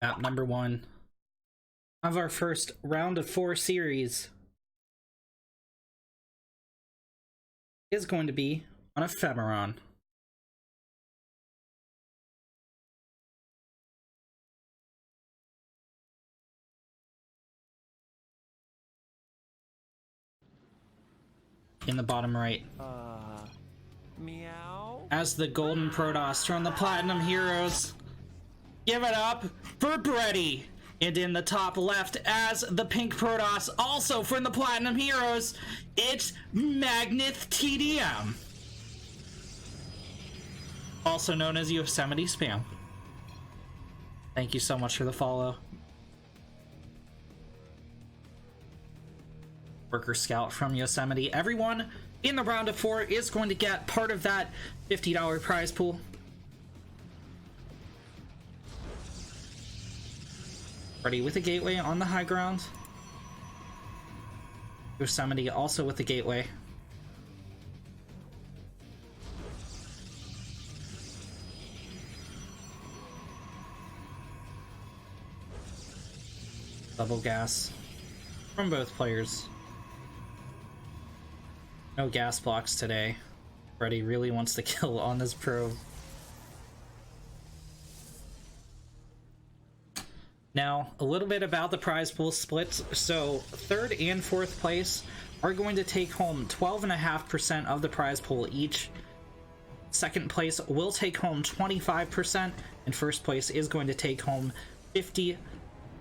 Map number 1 of our first round of 4 series is going to be on Ephemeron. In the bottom right. Meow. As the golden Protoss from the Platinum Heroes. Give it up for BreaDy. And in the top left, as the pink Protoss, also from the Platinum Heroes, it's Magnath TDM. Also known as Yosemite Spam. Thank you so much for the follow. Worker Scout from Yosemite. Everyone in the round of 4 is going to get part of that $50 prize pool. BreaDy with a gateway on the high ground. Yosemite also with the gateway. Double gas from both players. No gas blocks today. BreaDy really wants to kill on this probe. Now, a little bit about the prize pool splits. So, 3rd and 4th place are going to take home 12.5% of the prize pool each. 2nd place will take home 25%, and 1st place is going to take home 50%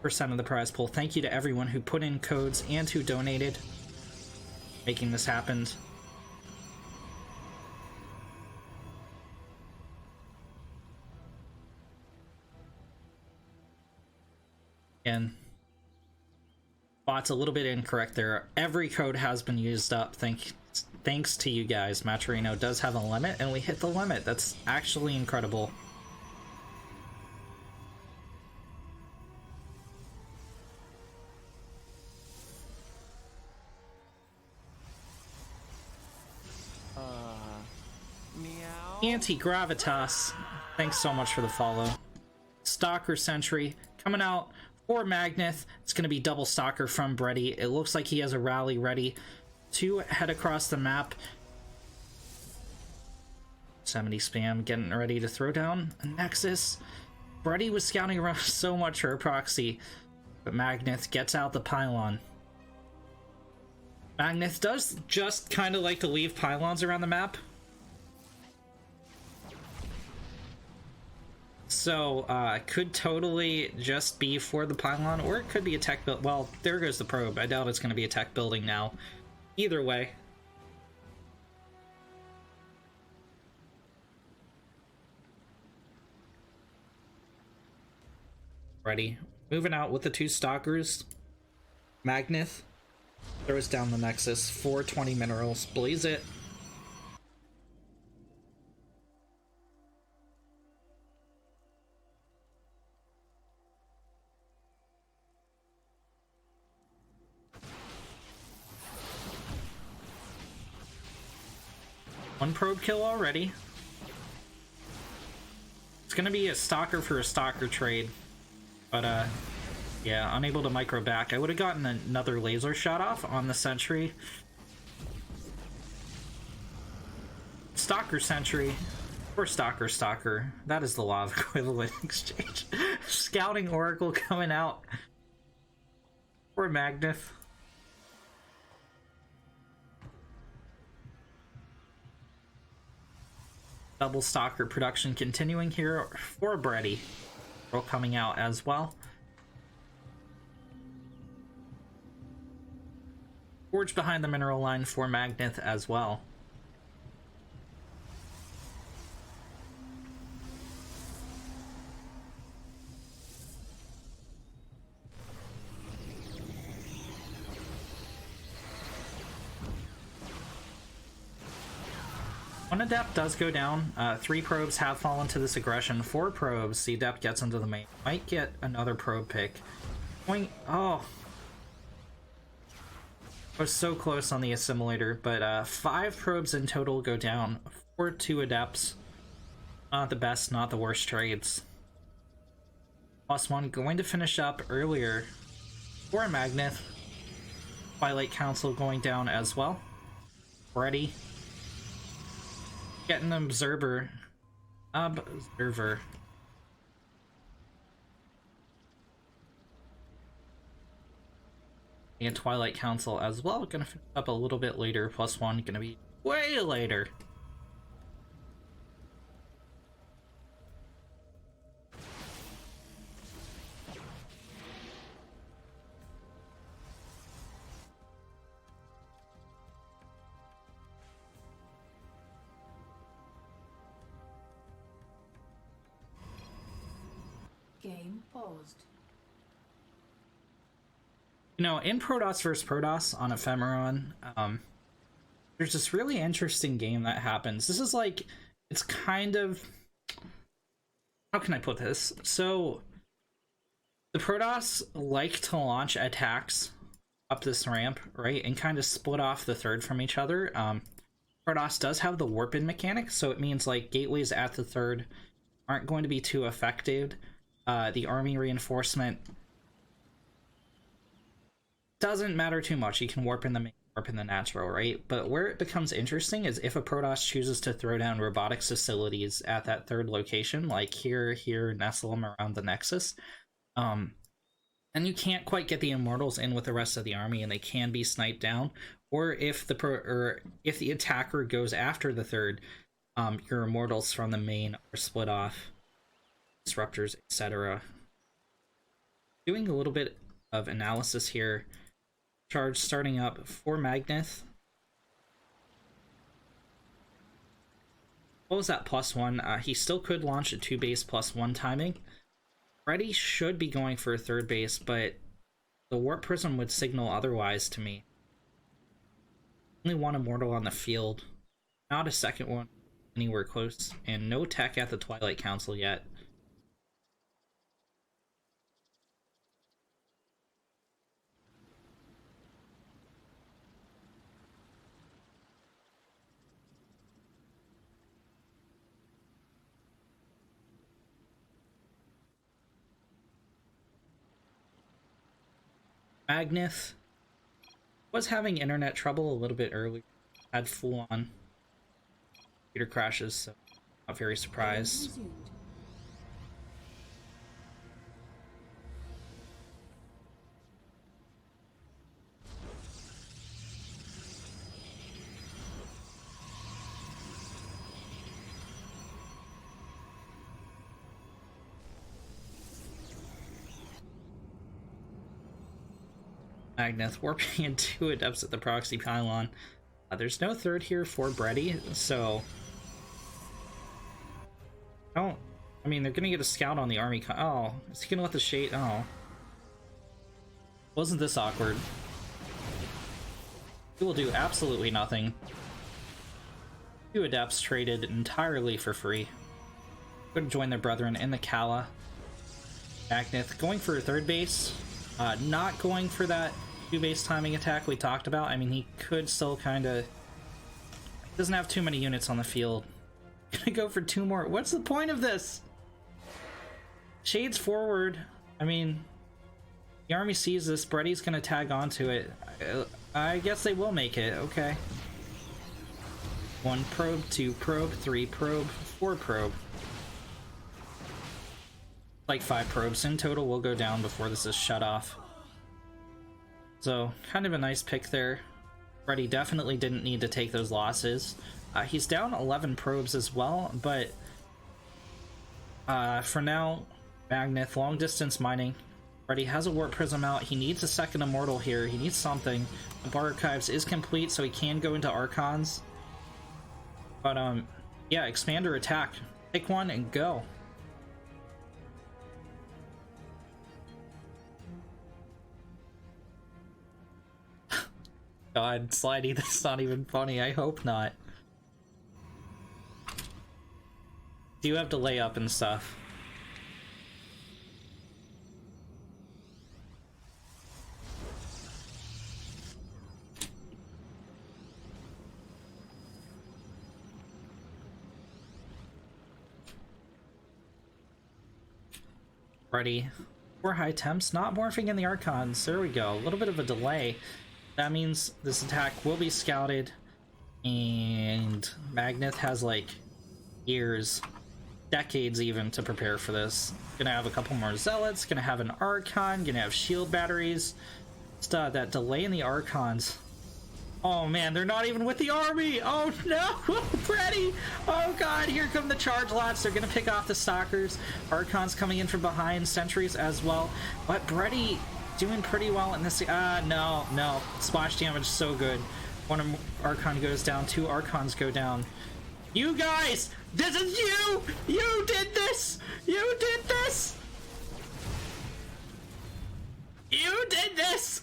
of the prize pool. Thank you to everyone who put in codes and who donated, making this happen. And bot's a little bit incorrect there. Every code has been used up. Thanks to you guys. Maturino does have a limit, and we hit the limit. That's actually incredible. Meow. Anti-Gravitas, thanks so much for the follow. Stalker Sentry coming out for Magnath. It's going to be double Stalker from BreaDy. It looks like he has a rally ready to head across the map. 70 Spam getting ready to throw down a Nexus. BreaDy was scouting around so much for a proxy, but Magnath gets out the pylon. Magnath does just kind of like to leave pylons around the map. So, could totally just be for the pylon, or it could be a tech build. Well, there goes the probe. I doubt it's going to be a tech building now. Either way. Ready. Moving out with the 2 Stalkers. Magnath throws down the Nexus. 420 minerals. Blaze it. One probe kill already. It's gonna be a Stalker for a Stalker trade. But, yeah, unable to micro back. I would have gotten another laser shot off on the Sentry. Stalker Sentry. Or Stalker Stalker. That is the law of equivalent exchange. Scouting Oracle coming out. Or Magnath. Double Stalker production continuing here for BreaDy. Pearl coming out as well. Forge behind the mineral line for Magnath as well. One Adept does go down. 3 probes have fallen to this aggression. 4 probes. The Adept gets into the main. Might get another probe pick. Oh. I was so close on the assimilator, but 5 probes in total go down. 4 2 Adepts. Not the best, not the worst trades. +1 going to finish up earlier for Magnath. Twilight Council going down as well. BreaDy. Getting an Observer. Observer. And Twilight Council as well. Gonna finish up a little bit later. +1 gonna be way later. Game paused. You know, in Protoss vs. Protoss on Ephemeron, there's this really interesting game that happens. This is like, it's kind of, how can I put this? So, the Protoss like to launch attacks up this ramp, right? And kind of split off the third from each other. Protoss does have the warp-in mechanic, so it means like gateways at the third aren't going to be too affected. The army reinforcement doesn't matter too much. You can warp in the main, warp in the natural, right? But where it becomes interesting is if a Protoss chooses to throw down robotics facilities at that third location, like here, nestle them around the Nexus, and you can't quite get the Immortals in with the rest of the army, and they can be sniped down. Or if if the attacker goes after the third, your Immortals from the main are split off, disruptors, etc. Doing a little bit of analysis here. Charge starting up for Magnath. What was that +1? He still could launch a 2-base +1 timing. BreaDy should be going for a 3rd base, but the Warp Prism would signal otherwise to me. Only one Immortal on the field. Not a second one anywhere close. And no tech at the Twilight Council yet. Magnath was having internet trouble a little bit earlier. Had full-on computer crashes, so not very surprised. Magnath warping into Adepts at the proxy pylon. There's no third here for BreaDy, so I mean, they're gonna get a scout on the army. Oh, is he gonna let the shade? Oh, wasn't this awkward? He will do absolutely nothing. 2 Adepts traded entirely for free. Going to join their brethren in the Kala. Magnath going for a 3rd base. Not going for that 2-base timing attack we talked about. I mean, he could still kind of... doesn't have too many units on the field. Gonna go for 2 more. What's the point of this? Shades forward. I mean, the army sees this. BreaDy's gonna tag onto it. I guess they will make it. Okay. 1 probe, 2 probe, 3 probe, 4 probe. Like 5 probes in total will go down before this is shut off. So, kind of a nice pick there. BreaDy definitely didn't need to take those losses. He's down 11 probes as well, but for now, Magnath, long distance mining. BreaDy has a Warp Prism out. He needs a second Immortal here. He needs something. The Bar Archives is complete, so he can go into Archons. But, yeah, Expander attack. Pick one and go. God, Slidey, that's not even funny. I hope not. Do you have to lay up and stuff? BreaDy. 4 high temps, not morphing in the Archons. There we go. A little bit of a delay. That means this attack will be scouted. And Magnath has like years, decades even, to prepare for this. Gonna have a couple more Zealots, gonna have an Archon, gonna have shield batteries. Just that delay in the Archons. Oh man, they're not even with the army! Oh no! BreaDy! Oh god, here come the charge lots. They're gonna pick off the Stalkers. Archons coming in from behind, sentries as well. But BreaDy doing pretty well in this. No. Splash damage so good. One Archon goes down, 2 Archons go down. You guys! This is you! You did this! You did this! You did this!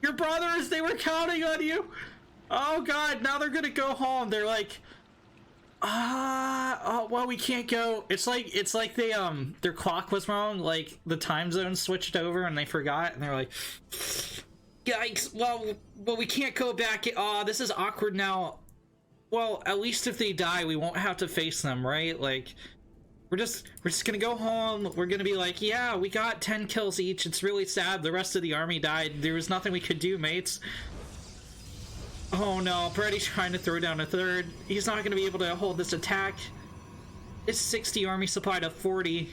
Your brothers, they were counting on you! Oh god, now they're gonna go home. They're like, oh, well, we can't go. It's like they, their clock was wrong, like, the time zone switched over and they forgot, and they're like, yikes, well, we can't go back. This is awkward now. Well, at least if they die, we won't have to face them, right? Like, we're just gonna go home. We're gonna be like, yeah, we got 10 kills each. It's really sad. The rest of the army died. There was nothing we could do, mates. Oh no, BreaDy's trying to throw down a third. He's not gonna be able to hold this attack. It's 60 army supply to 40.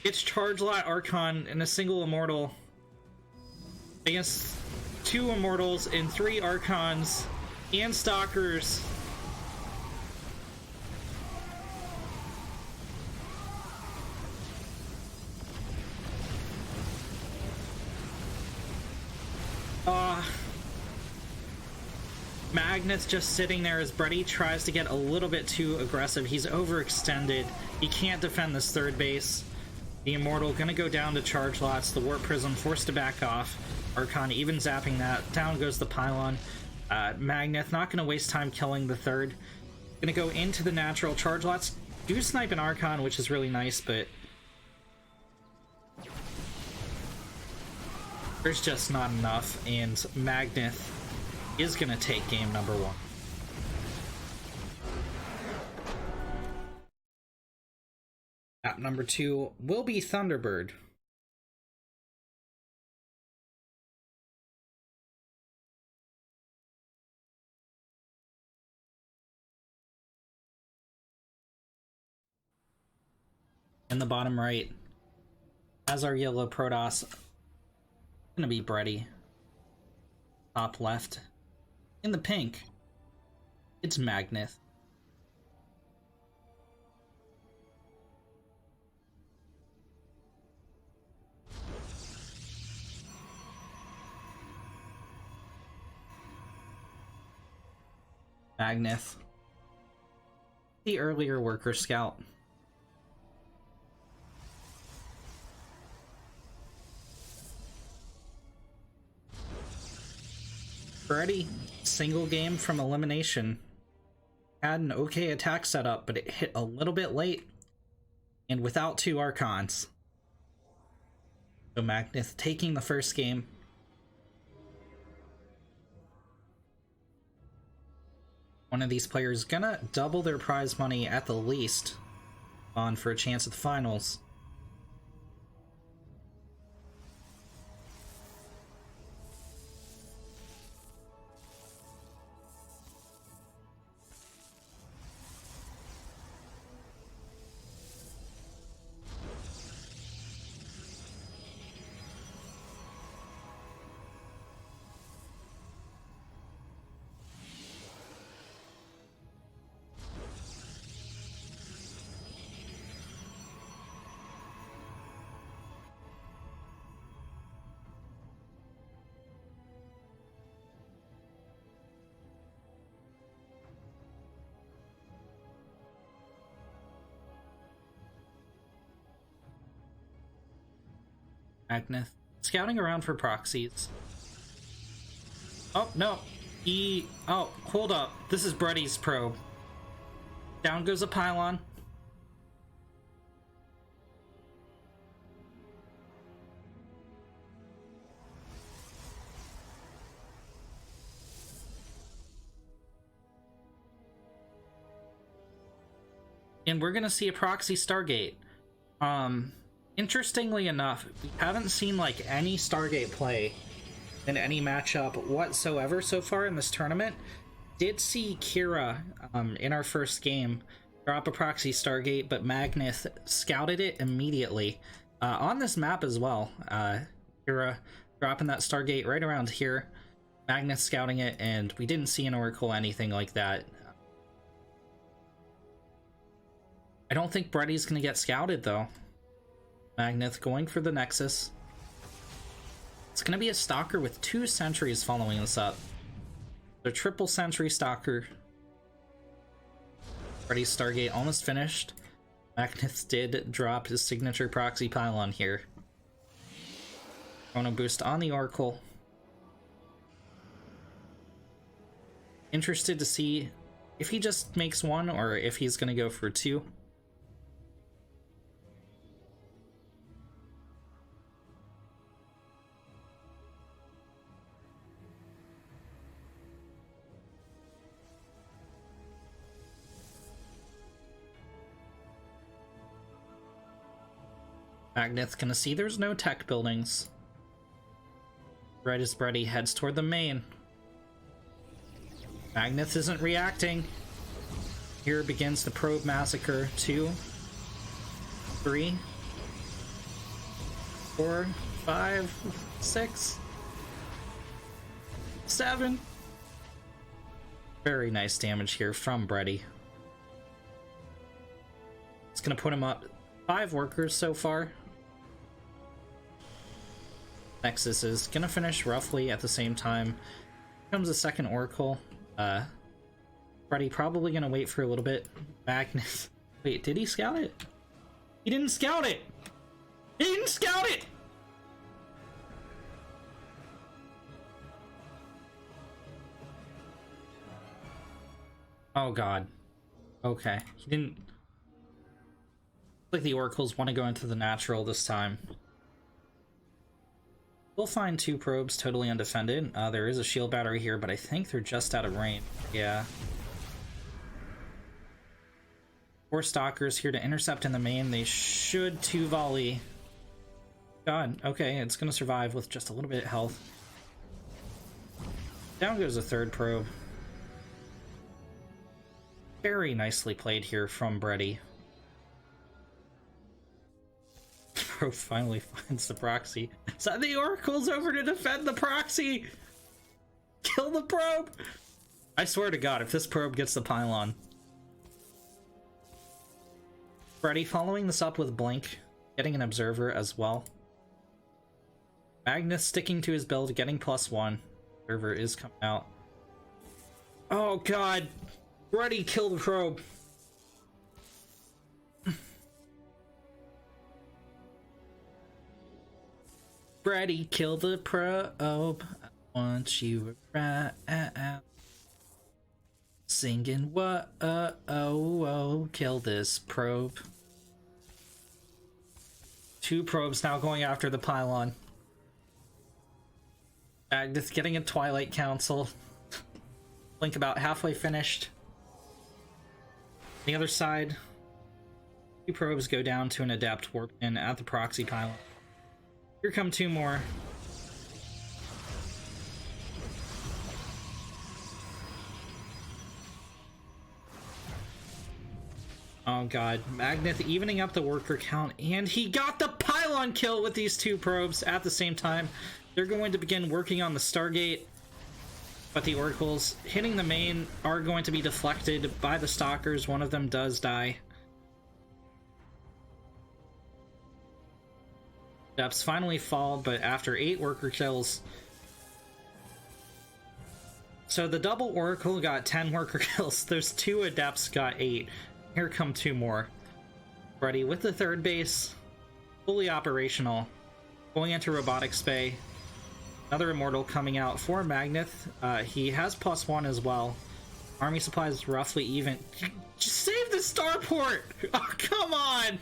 It's Charge Lot Archon and a single Immortal against 2 Immortals and 3 Archons and Stalkers. Magnath's just sitting there as BreaDy tries to get a little bit too aggressive. He's overextended. He can't defend this third base. The Immortal gonna go down to charge lots. The Warp Prism forced to back off. Archon even zapping that. Down goes the Pylon. Magnath not gonna waste time killing the third. Gonna go into the natural. Charge lots do snipe an Archon, which is really nice, but there's just not enough, and Magnath is gonna take game number 1. Map number 2 will be Thunderbird. In the bottom right, as our yellow Protoss, gonna be BreaDy. Top left, in the pink, it's Magnath. Magnath, the earlier worker scout. BreaDy, single game from elimination. Had an okay attack setup, but it hit a little bit late, and without 2 Archons. So Magnath taking the first game. One of these players gonna double their prize money at the least on for a chance at the finals. Magnath scouting around for proxies. Oh no, oh, hold up, this is BreaDy's probe. Down goes a Pylon. And we're gonna see a proxy Stargate. Interestingly enough, we haven't seen like any Stargate play in any matchup whatsoever so far in this tournament. Did see Kira in our first game drop a proxy Stargate, but Magnath scouted it immediately on this map as well. Kira dropping that Stargate right around here, Magnath scouting it, and we didn't see an Oracle, anything like that. I don't think BreaDy's gonna get scouted though. Magnath going for the Nexus. It's gonna be a Stalker with 2 sentries following this up. The triple sentry Stalker. BreaDy's Stargate almost finished. Magnath did drop his signature proxy pylon here. Chrono boost on the Oracle. Interested to see if he just makes 1 or if he's gonna go for 2. Magnath's gonna see there's no tech buildings. Right as BreaDy heads toward the main. Magnath isn't reacting. Here begins the probe massacre. 2, 3, 4, 5, 6, 7. Very nice damage here from BreaDy. It's gonna put him up 5 workers so far. Nexus is gonna finish roughly at the same time. Here comes a second Oracle. BreaDy probably gonna wait for a little bit. Magnath. Wait, did he scout it? He didn't scout it! He didn't scout it! Oh god. Okay. He didn't... Like the Oracles want to go into the natural this time. We'll find 2 probes totally undefended. There is a shield battery here, but I think they're just out of range. Yeah. 4 Stalkers here to intercept in the main. They should 2 volley. God, okay, it's gonna survive with just a little bit of health. Down goes a 3rd probe. Very nicely played here from BreaDy. Probe finally finds the proxy. Send the Oracles over to defend the proxy! Kill the probe! I swear to god, if this probe gets the pylon. BreaDy following this up with Blink, getting an observer as well. Magnath sticking to his build, getting +1. Observer is coming out. Oh god! BreaDy, kill the probe! BreaDy, kill the probe. I want you around. Singing, whoa, oh, kill this probe. 2 probes now going after the pylon. Magnath getting a Twilight Council. Blink about halfway finished. The other side, 2 probes go down to an Adept warp in at the proxy pylon. Here come 2 more. Oh god, Magnath evening up the worker count, and he got the pylon kill with these 2 probes at the same time. They're going to begin working on the Stargate, but the Oracles hitting the main are going to be deflected by the Stalkers. One of them does die. Depths finally fall, but after 8 worker kills. So the double Oracle got 10 worker kills. There's 2 Adepts got 8. Here come 2 more. BreaDy with the 3rd base, fully operational, going into Robotics Bay. Another Immortal coming out for Magnath. He has +1 as well. Army supplies roughly even. Just save the starport! Oh, come on!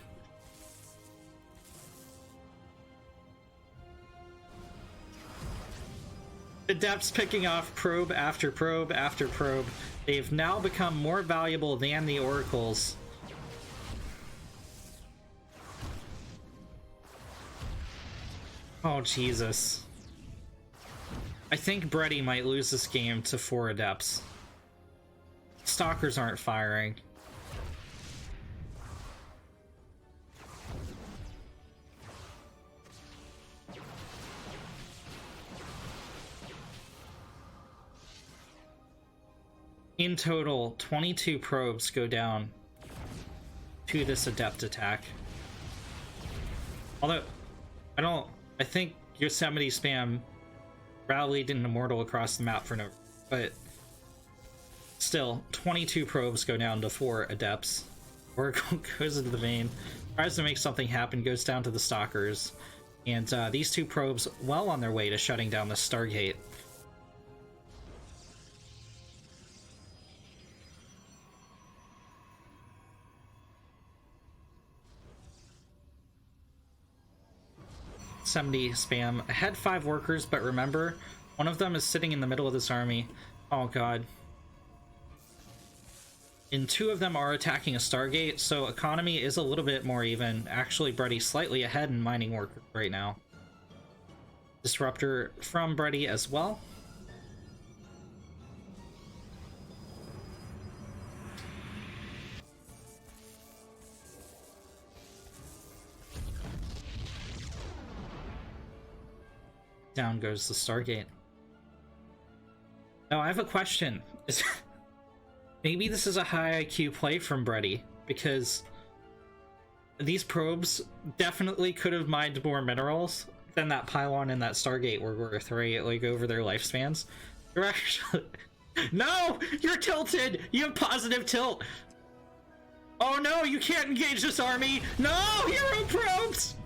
Adepts picking off probe after probe after probe. They've now become more valuable than the Oracles. Oh, Jesus. I think BreaDy might lose this game to 4 Adepts. Stalkers aren't firing. In total, 22 probes go down to this Adept attack. Although, I think Yosemite spam rallied an Immortal across the map for no, but still, 22 probes go down to 4 Adepts. Oracle goes into the vein, tries to make something happen, goes down to the Stalkers, and these 2 probes well on their way to shutting down the Stargate. Spam. I had 5 workers, but remember, one of them is sitting in the middle of this army. Oh god. And 2 of them are attacking a Stargate, so economy is a little bit more even. Actually, BreaDy slightly ahead in mining work right now. Disruptor from BreaDy as well. Down goes the Stargate. Now, I have a question. Maybe this is a high IQ play from BreaDy, because these probes definitely could have mined more minerals than that pylon and that Stargate were worth, right? Like, over their lifespans. You're actually... No! You're tilted! You have positive tilt! Oh no, you can't engage this army! No! Hero probes!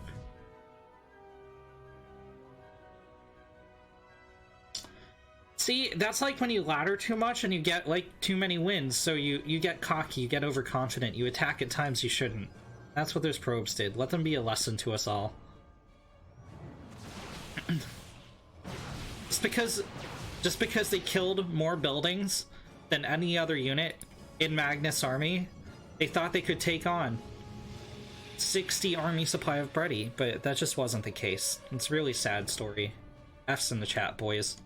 See, that's like when you ladder too much and you get, like, too many wins, so you get cocky, you get overconfident, you attack at times you shouldn't. That's what those probes did. Let them be a lesson to us all. Just because they killed more buildings than any other unit in Magnath's army, they thought they could take on 60 army supply of BreaDy, but that just wasn't the case. It's a really sad story. F's in the chat, boys.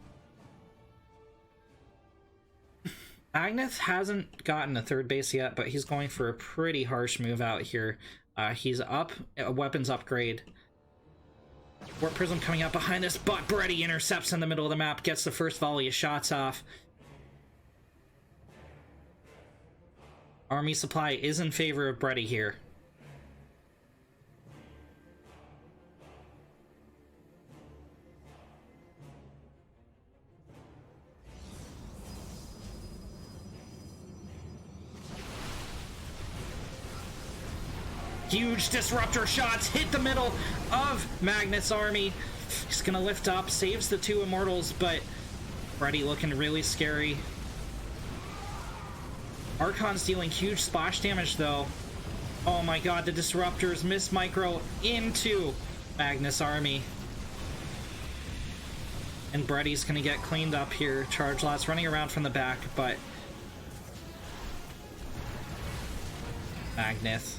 Magnath hasn't gotten a 3rd base yet, but he's going for a pretty harsh move out here. He's up, a weapons upgrade. Warp Prism coming out behind us, but BreaDy intercepts in the middle of the map, gets the first volley of shots off. Army supply is in favor of BreaDy here. Huge disruptor shots hit the middle of Magnath's army. He's gonna lift up, saves the 2 immortals, but BreaDy looking really scary. Archon's dealing huge splash damage though. Oh my god, the disruptors miss micro into Magnath's army. And BreaDy's gonna get cleaned up here. Charge lots running around from the back, but Magnath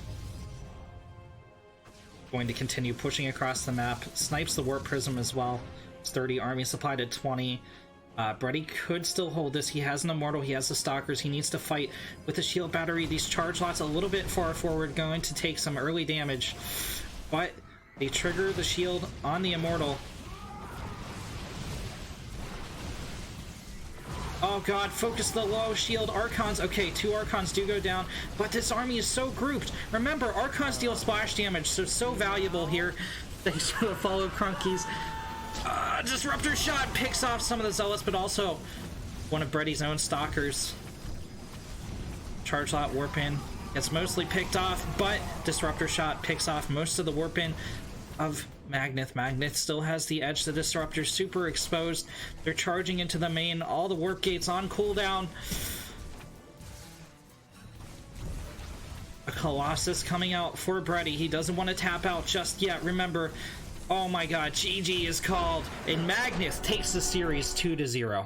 going to continue pushing across the map. Snipes the Warp Prism as well. It's 30, army supply to 20. BreaDy could still hold this. He has an Immortal, he has the Stalkers, he needs to fight with the Shield Battery. These charge lots a little bit far forward, going to take some early damage, but they trigger the shield on the Immortal. Oh god, focus the low shield. Archons, okay, 2 Archons do go down, but this army is so grouped. Remember, Archons deal splash damage, so valuable here. Thanks for the follow, Crunkies. Disruptor shot picks off some of the Zealots, but also one of BreaDy's own Stalkers. Charge lot warp in gets mostly picked off, but Disruptor shot picks off most of the warp in of Magnath. Magnath still has the edge. The Disruptor's super exposed. They're charging into the main. All the warp gates on cooldown. A Colossus coming out for BreaDy. He doesn't want to tap out just yet. Remember, oh my god, GG is called, and Magnath takes the series 2-0.